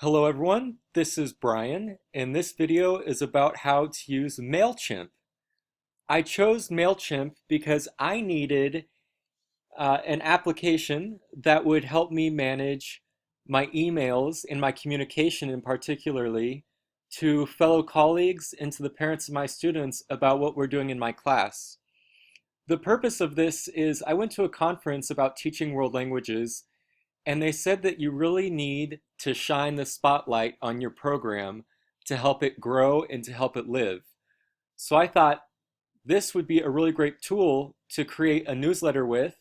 Hello everyone, this is Brian, and this video is about how to use Mailchimp. I chose Mailchimp because I needed an application that would help me manage my emails and my communication in particularly to fellow colleagues and to the parents of my students about what we're doing in my class. The purpose of this is I went to a conference about teaching world languages, and they said that you really need to shine the spotlight on your program to help it grow and to help it live. So I thought this would be a really great tool to create a newsletter with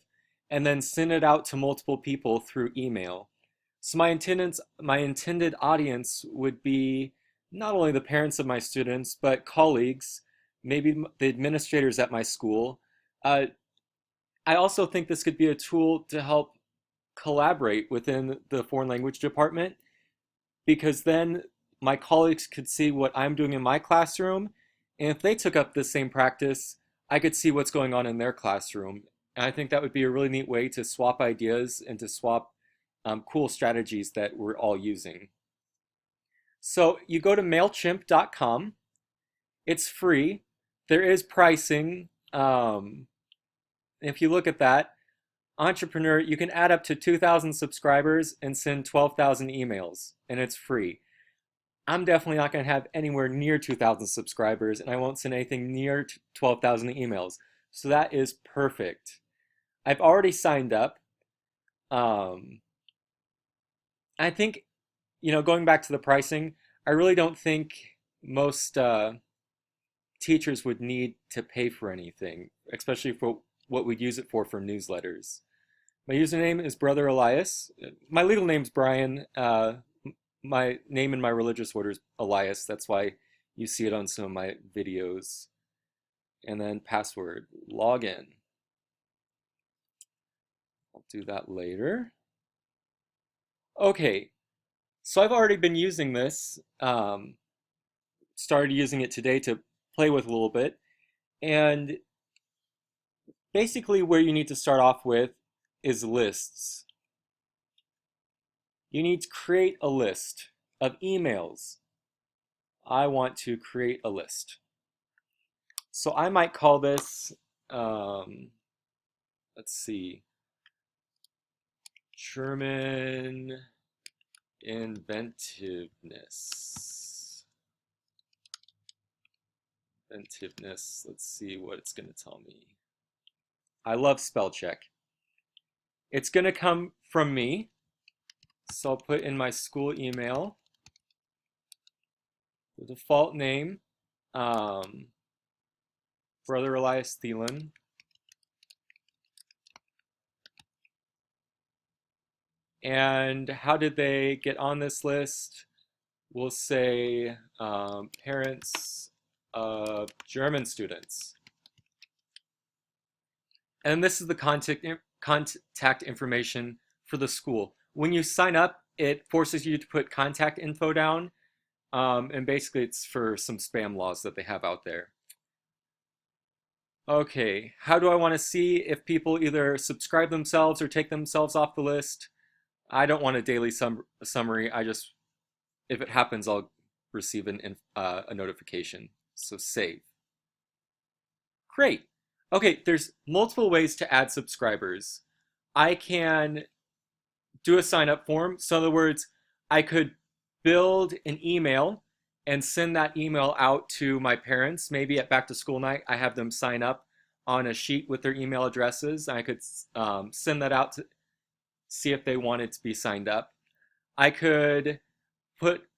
and then send it out to multiple people through email. So my intended audience would be not only the parents of my students, but colleagues, maybe the administrators at my school. Uh, I also think this could be a tool to help collaborate within the foreign language department, because then my colleagues could see what I'm doing in my classroom, and if they took up the same practice, I could see what's going on in their classroom. And I think that would be a really neat way to swap ideas and to swap cool strategies that we're all using. So you go to Mailchimp.com. It's free. There is pricing. If you look at that, Entrepreneur, you can add up to 2,000 subscribers and send 12,000 emails, and it's free. I'm definitely not going to have anywhere near 2,000 subscribers, and I won't send anything near 12,000 emails. So that is perfect. I've already signed up. Um, I think, going back to the pricing, I really don't think most teachers would need to pay for anything, especially for what we'd use it for newsletters. My username is Brother Elias. My legal name's Brian. My name in my religious order is Elias. That's why you see it on some of my videos. And then password, login. I'll do that later. Okay, so I've already been using this. Started using it today to play with a little bit. And basically where you need to start off with is lists. You need to create a list of emails. I want to create a list. So I might call this, let's see, German inventiveness. Inventiveness, let's see what it's going to tell me. I love spell check. It's going to come from me. So I'll put in my school email the default name, Brother Elias Thielen. And how did they get on this list? We'll say parents of German students. And this is the contact information for the school. When you sign up, it forces you to put contact info down, and basically it's for some spam laws that they have out there. Okay, how do I want to see if people either subscribe themselves or take themselves off the list? I don't want a daily summary. If it happens, I'll receive a notification. So save. Great. Okay, there's multiple ways to add subscribers. I can do a sign up form. So in other words, I could build an email and send that email out to my parents. Maybe at back to school night, I have them sign up on a sheet with their email addresses. I could send that out to see if they wanted to be signed up. I could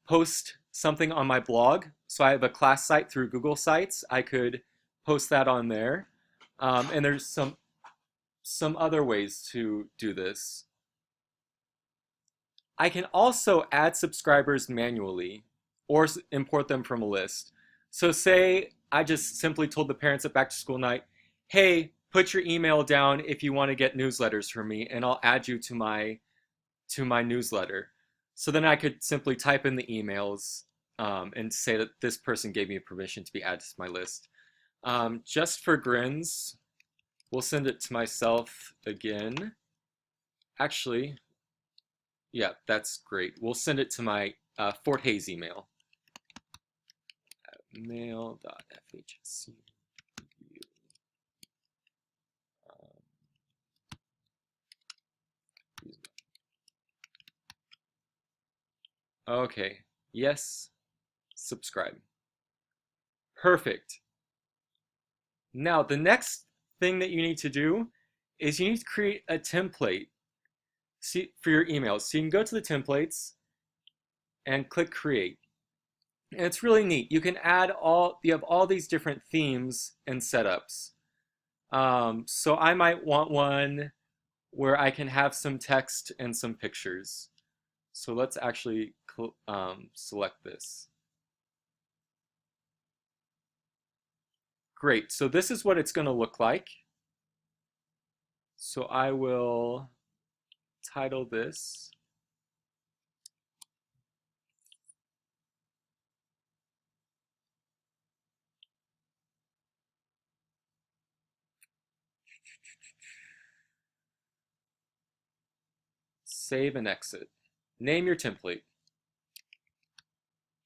post something on my blog. So I have a class site through Google Sites. I could post that on there. And there's some other ways to do this. I can also add subscribers manually or import them from a list. So say I just simply told the parents at back to school night, hey, put your email down if you want to get newsletters from me, and I'll add you to my newsletter. So then I could simply type in the emails and say that this person gave me permission to be added to my list. Just for grins, we'll send it to myself again. Actually, yeah, that's great. We'll send it to my Fort Hays email. Mail.fhscu. Okay, yes, subscribe. Perfect. Now, the next thing that you need to do is you need to create a template for your emails. So you can go to the templates and click create. And it's really neat. You can you have all these different themes and setups. So I might want one where I can have some text and some pictures. So let's actually select this. Great, so this is what it's going to look like. So I will title this Save and Exit. Name your template.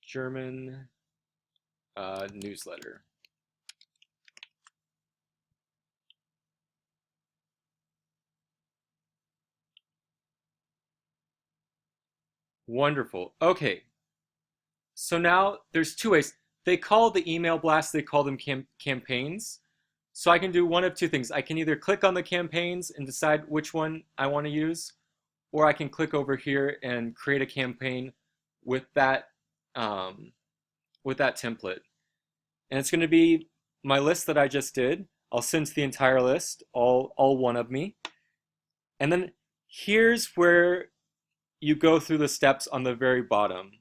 German newsletter. Wonderful. Okay. So now there's two ways. They call the email blasts, they call them campaigns. So I can do one of two things. I can either click on the campaigns and decide which one I want to use, or I can click over here and create a campaign with that template. And it's going to be my list that I just did. I'll send the entire list, all one of me. And then here's where you go through the steps on the very bottom.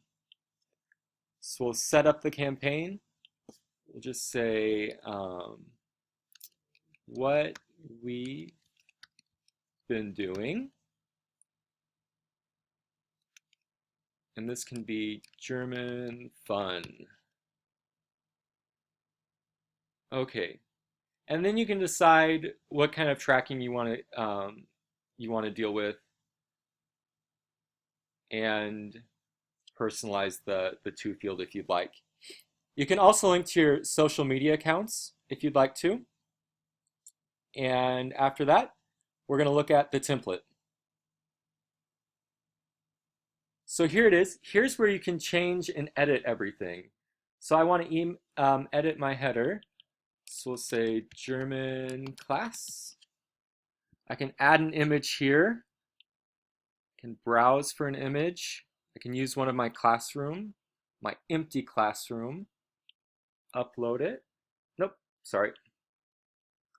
So we'll set up the campaign. We'll just say what we've been doing. And this can be German fun. Okay. And then you can decide what kind of tracking you want to deal with, and personalize the to field if you'd like. You can also link to your social media accounts if you'd like to. And after that, we're going to look at the template. So here it is. Here's where you can change and edit everything. So I want to edit my header. So we'll say German class. I can add an image here. I can browse for an image. I can use one of my empty classroom. Upload it. Nope, sorry.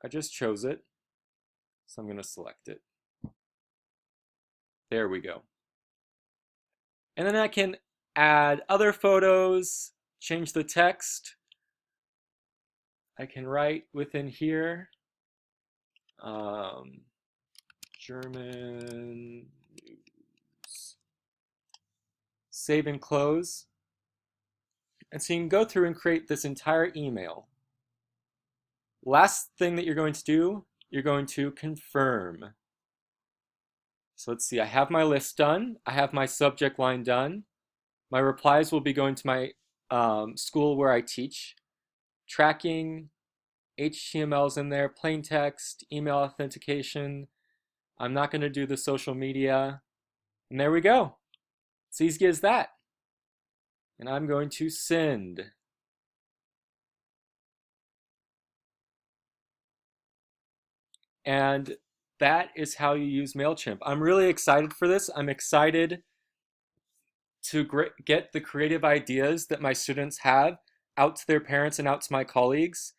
I just chose it. So I'm going to select it. There we go. And then I can add other photos, change the text. I can write within here, German news. Save and close. And so you can go through and create this entire email. Last thing that you're going to do, you're going to confirm. So let's see, I have my list done. I have my subject line done. My replies will be going to my school where I teach. Tracking, HTML's in there, plain text, email authentication. I'm not going to do the social media. And there we go. It's easy as that. And I'm going to send. And that is how you use Mailchimp. I'm really excited for this. I'm excited to get the creative ideas that my students have out to their parents and out to my colleagues.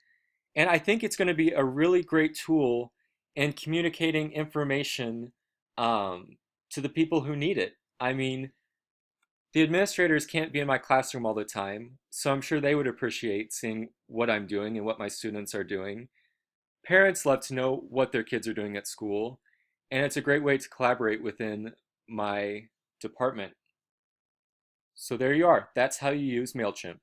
And I think it's going to be a really great tool in communicating information to the people who need it. I mean, the administrators can't be in my classroom all the time, so I'm sure they would appreciate seeing what I'm doing and what my students are doing. Parents love to know what their kids are doing at school, and it's a great way to collaborate within my department. So there you are. That's how you use Mailchimp.